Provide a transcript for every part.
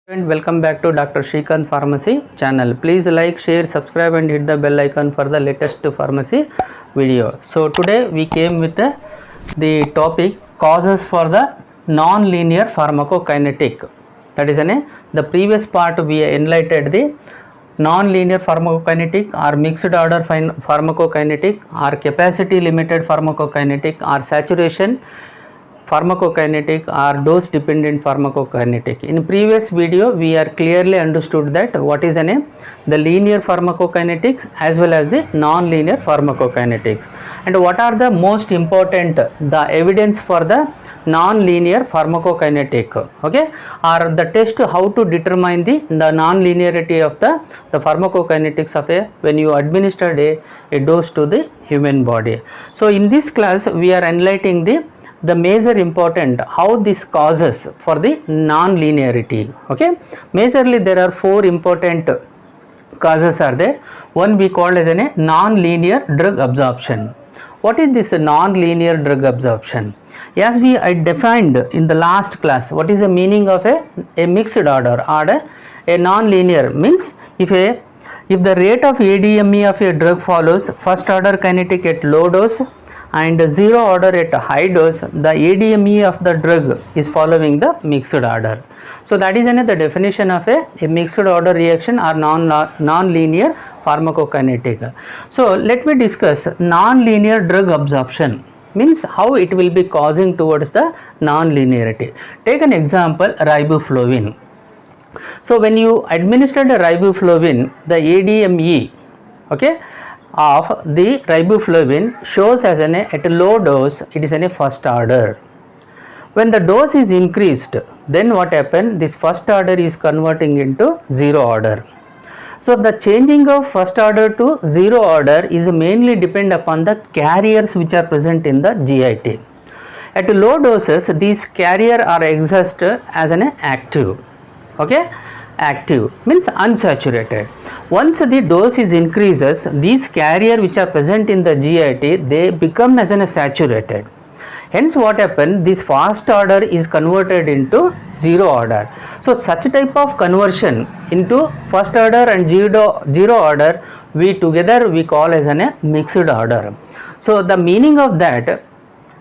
And welcome back to Dr. Shrikant Pharmacy channel. Please like, share, subscribe and hit the bell icon for the latest pharmacy video. So today we came with the topic causes for the non-linear pharmacokinetic. That is the previous part we enlightened the non-linear pharmacokinetic or mixed order pharmacokinetic or capacity limited pharmacokinetic or saturation pharmacokinetic or dose dependent pharmacokinetic. In previous video we are clearly understood that what is the linear pharmacokinetics as well as the non-linear pharmacokinetics, and what are the most important the evidence for the non-linear pharmacokinetic, okay, or the test how to determine the non-linearity of the pharmacokinetics of when you administered a dose to the human body. So in this class we are enlightening the major important how this causes for the non-linearity, okay. Majorly there are four important causes are there. One we call as a non-linear drug absorption. What is this non-linear drug absorption? As I defined in the last class, what is the meaning of a mixed order or a non-linear means if the rate of ADME of a drug follows first order kinetic at low dose and zero order at a high dose, the ADME of the drug is following the mixed order. So that is the definition of a mixed order reaction or non-linear pharmacokinetic. So let me discuss non-linear drug absorption means how it will be causing towards the non-linearity. Take an example, riboflavin. So when you administered a riboflavin, the ADME, okay, of the riboflavin shows as at a low dose it is a first order. When the dose is increased, then what happens, this first order is converting into zero order. So the changing of first order to zero order is mainly depend upon the carriers which are present in the GIT. At low doses these carrier are exhausted as an active, okay. Active means unsaturated. Once the dose is increases, these carrier which are present in the GIT, they become as an saturated. Hence what happens, this fast order is converted into zero order. So such type of conversion into first order and zero order we call as a mixed order. So the meaning of that,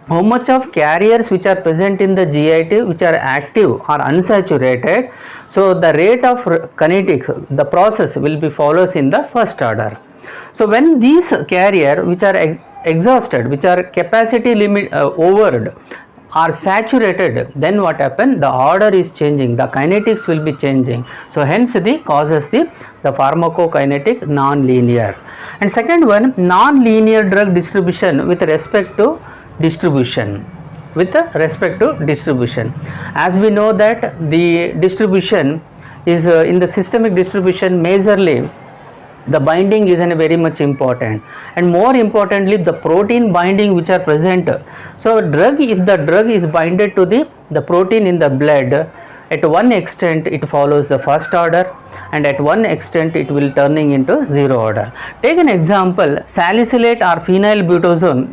how much of carriers which are present in the GIT which are active or unsaturated, so the rate of kinetics, the process will be follows in the first order. So when these carrier which are exhausted, which are capacity limit overed, are saturated, then what happen, the order is changing, the kinetics will be changing. So hence the causes the pharmacokinetic non-linear. And second one, non-linear drug distribution with respect to distribution. As we know that the distribution is in the systemic distribution, majorly the binding is very much important, and more importantly the protein binding which are present. So if the drug is binded to the protein in the blood, at one extent it follows the first order and at one extent it will turning into zero order. Take an example, salicylate or phenylbutazone,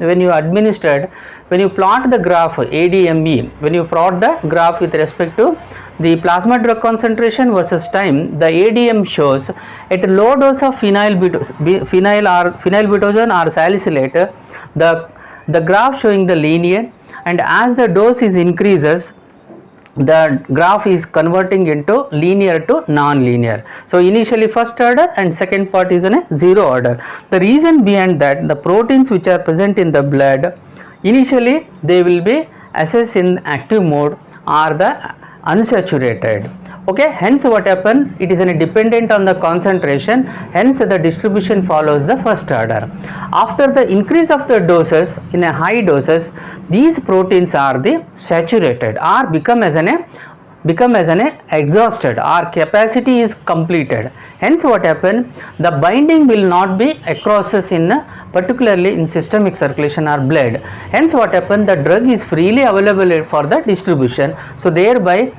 when you plot the graph ADME, when you plot the graph with respect to the plasma drug concentration versus time, the ADM shows at low dose of phenylbutazone or salicylate, the graph showing the linear, and as the dose is increases, the graph is converting into linear to non-linear. So initially first order and second part is in zero order. The reason behind that, the proteins which are present in the blood, initially they will be assessed in active mode or the unsaturated, okay. Hence what happen, it is dependent on the concentration, hence the distribution follows the first order. After the increase of the doses in a high doses, these proteins are the saturated or become as an exhausted or capacity is completed. Hence what happen, the binding will not be across particularly in systemic circulation or blood. Hence what happen, the drug is freely available for the distribution. So thereby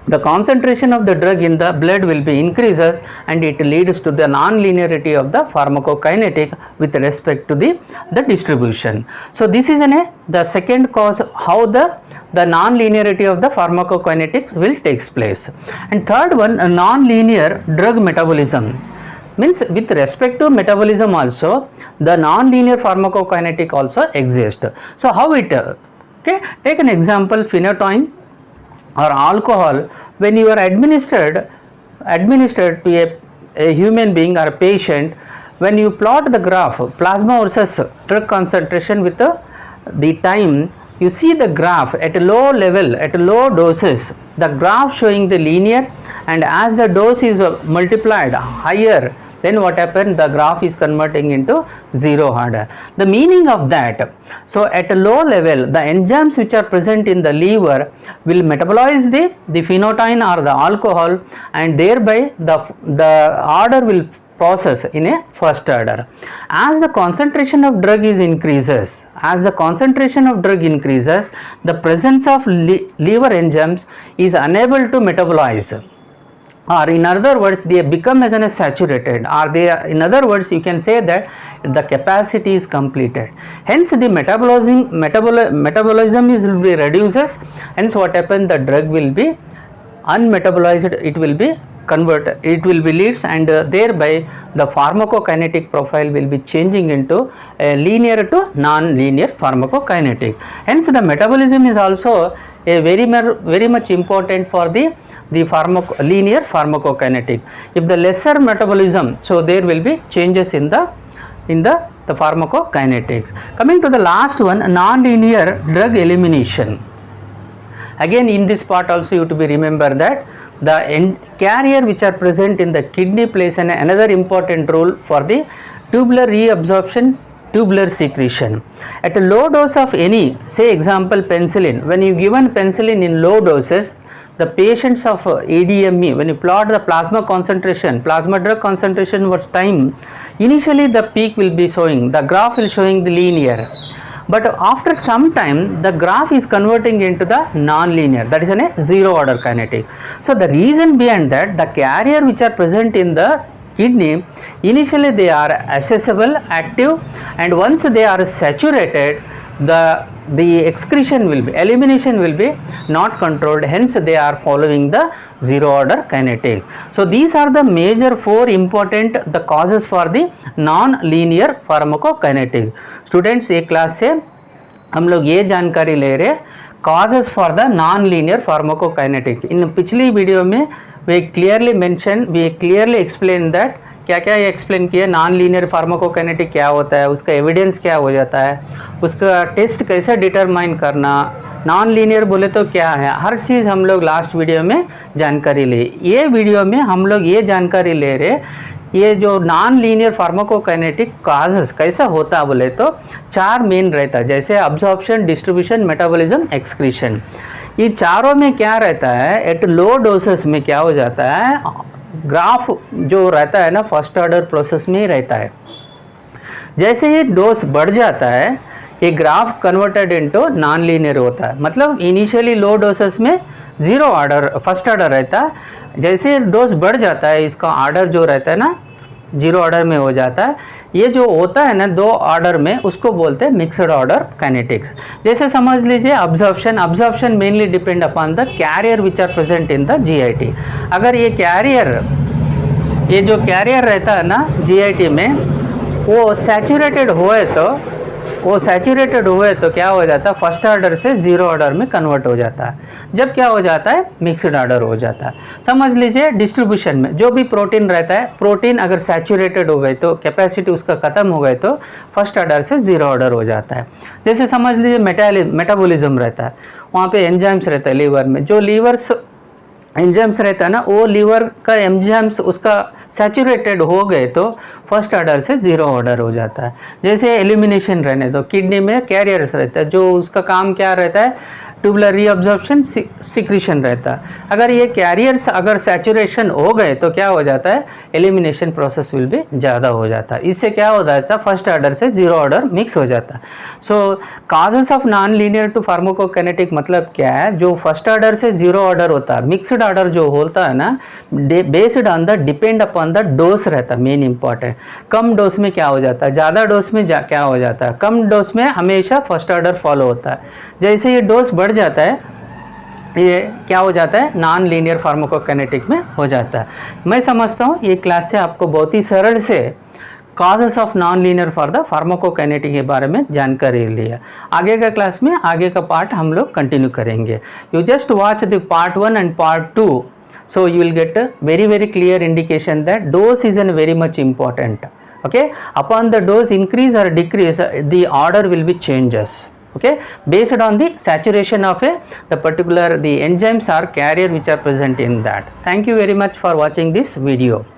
the concentration of the drug in the blood will be increases and it leads to the non-linearity of the pharmacokinetic with respect to the distribution. So this is the second cause how the non-linearity of the pharmacokinetics will takes place. And third one, a non-linear drug metabolism. Means with respect to metabolism also the non-linear pharmacokinetic also exists. So how it okay, take an example, phenytoin or alcohol. When you are administered to a human being or a patient, when you plot the graph plasma versus drug concentration with the time, you see the graph at a low level, at low doses, the graph showing the linear, and as the dose is multiplied higher, then what happened, the graph is converting into zero order. The meaning of that, so at a low level the enzymes which are present in the liver will metabolize the phenytoin or the alcohol, and thereby the order will process in a first order. As the concentration of drug increases, the presence of liver enzymes is unable to metabolize, or in other words they become as saturated, or they are, in other words you can say that the capacity is completed. Hence the metabolism is will be reduces. Hence what happens, the drug will be unmetabolized, it will be converted, it will be leads, and thereby the pharmacokinetic profile will be changing into a linear to non-linear pharmacokinetic. Hence the metabolism is also a very much important for the linear pharmacokinetic. If the lesser metabolism, so there will be changes in the pharmacokinetics. Coming to the last one, non-linear drug elimination. Again in this part also you to be remember that the carrier which are present in the kidney plays another important role for the tubular reabsorption, tubular secretion. At a low dose of any, say example penicillin, when you given penicillin in low doses, the patients of ADME, when you plot the plasma concentration, plasma drug concentration was time, initially the peak will be showing, the graph will showing the linear, but after some time the graph is converting into the non-linear, that is a zero order kinetic. So the reason behind that, the carrier which are present in the kidney, initially they are accessible, active, and once they are saturated, the excretion will be, elimination will be not controlled, hence they are following the zero order kinetic. So these are the major four important the causes for the non-linear pharmacokinetic. Students एक class से हम लोग ये जानकारी ले रहे causes for the non-linear pharmacokinetic. इन पिछली video में we clearly explain that क्या क्या ये एक्सप्लेन किया, नॉन लीनियर फार्माकोकाइनेटिक क्या होता है, उसका एविडेंस क्या हो जाता है, उसका टेस्ट कैसे डिटरमाइन करना, नॉन लीनियर बोले तो क्या है, हर चीज़ हम लोग लास्ट वीडियो में जानकारी ली. ये वीडियो में हम लोग ये जानकारी ले रहे, ये जो नॉन लीनियर फार्माकोकाइनेटिक काजेस कैसा होता है बोले तो चार मेन रहता है, जैसे अब्जॉर्प्शन, डिस्ट्रीब्यूशन, मेटाबॉलिज्म, एक्सक्रीशन. ये चारों में क्या रहता है, एट लो डोसेस में क्या हो जाता है, ग्राफ जो रहता है ना फर्स्ट ऑर्डर प्रोसेस में ही रहता है. जैसे ही डोज बढ़ जाता है ये graph converted into non linear होता है. मतलब इनिशियली लो डोसेस में जीरो ऑर्डर फर्स्ट ऑर्डर रहता है, जैसे डोज बढ़ जाता है इसका ऑर्डर जो रहता है ना जीरो ऑर्डर में हो जाता है. ये जो होता है ना दो ऑर्डर में, उसको बोलते हैं मिक्सड ऑर्डर काइनेटिक्स. जैसे समझ लीजिए absorption mainly depend upon the carrier which are present in the GIT. अगर ये जो कैरियर रहता है ना जीआईटी में वो सैचुरेटेड हुए तो क्या हो जाता है, फर्स्ट ऑर्डर से जीरो ऑर्डर में कन्वर्ट हो जाता है. जब क्या हो जाता है, मिक्सड ऑर्डर हो जाता है. समझ लीजिए डिस्ट्रीब्यूशन में जो भी प्रोटीन रहता है, प्रोटीन अगर सैचुरेटेड हो गए तो कैपेसिटी उसका ख़त्म हो गए तो फर्स्ट ऑर्डर से जीरो ऑर्डर हो जाता है. जैसे समझ लीजिए मेटाबॉलिज्म रहता है, वहाँ पे एंजाइम्स रहता है लीवर में, जो लीवर्स एंजाइम्स रहता है ना वो लीवर का एंजाइम्स उसका सैचुरेटेड हो गए तो फर्स्ट ऑर्डर से जीरो ऑर्डर हो जाता है. जैसे एलिमिनेशन रहने दो, किडनी में कैरियर्स रहता है जो उसका काम क्या रहता है, ट्यूबुलर रीअब्जॉर्प्शन सिक्रीशन रहता है। अगर ये कैरियर्स अगर सैचुरेशन हो गए तो क्या हो जाता है, एलिमिनेशन प्रोसेस विल भी ज़्यादा हो जाता है। इससे क्या हो जाता है, फर्स्ट ऑर्डर से जीरो ऑर्डर मिक्स हो जाता है। So causes of non linear to pharmacokinetic मतलब क्या है, जो फर्स्ट ऑर्डर से जीरो ऑर्डर होता है, मिक्सड ऑर्डर जो होता है ना, based on the depend upon the dose रहता है मेन इंपॉर्टेंट। कम डोज में क्या हो जाता है, ज़्यादा डोज में क्या हो जाता है, कम डोज में हमेशा फर्स्ट ऑर्डर फॉलो होता है। जैसे ये डोज बढ़ जाता है, ये क्या हो जाता है, नॉन लीनियर फार्माकोकाइनेटिक में हो जाता है। मैं समझता हूँ ये क्लास से आपको बहुत ही सरल से causes of non linear for the pharmacokinetic के बारे में जानकारी लिया। आगे का क्लास में आगे का पार्ट हम लोग कंटिन्यू करेंगे। You just watch the part 1 and part 2, so you will get a very clear indication that dose is an very much important. Okay, upon the dose increase or decrease, the order will be changes. Okay, based on the saturation of the particular the enzymes or carrier which are present in that. Thank you very much for watching this video.